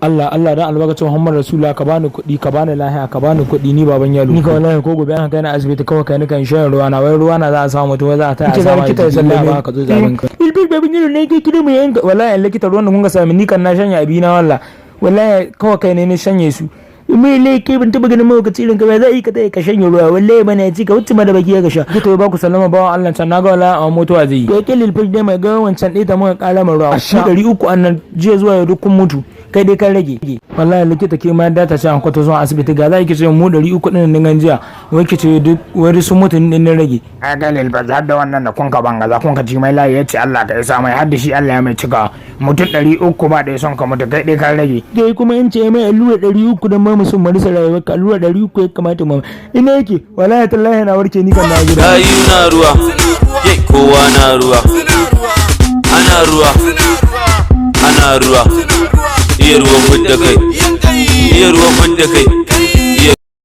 Allah dan albarkacin Muhammad Rasulullah ka bani kuɗi ka bani lahiya ka bani kuɗi ni baban yalo ni ka wallahi ko gobe an kai na asibiti kawai kai ni kan shan ruwa na wai ruwa na za a samu mutum za a ta samu likita ya sallame ba ka zo zaben ka ilbi baban yalo ne kai kida mu yanka wallahi likita ruwan da kun ga sami ni kan na shanya abina wallahi kawai kai ne shanye su mai laike ban taba ganin mawakaci irin ka ba za a yi ka tsaye ka shanye ruwa wallahi bana ci ka wuce ma da baki ya gasha to ba ku sallama bawan Allah can naga wallahi a mutuwa zai yi to yake lilfil dai mai ga wancan dai ta muka kala mai ruwa 300 annan jiya zuwa yau dukkan mutu kai dai kan rage wallahi likita ke ma data ce an kwato zuwa asibiti ga za ki ce mu 300 din nan jiya wai ki ce duk wani sun mutu din rage a ga lilfil har da wannan da kun ka banga za kun ka ci mai layi yace Allah ka isa mai har da shi Allah ya mai cika mutum 300 ba da son ka mutu kai dai kan rage dai kuma in ce mai allura 300 dan ma musun marisa rayuwar ka allura 300 ya kamata mu ina yake wallahi tallahi na warke ni kan na gida ayu na ruwa ke kowa na ruwa ana ruwa iya ruwan fudda kai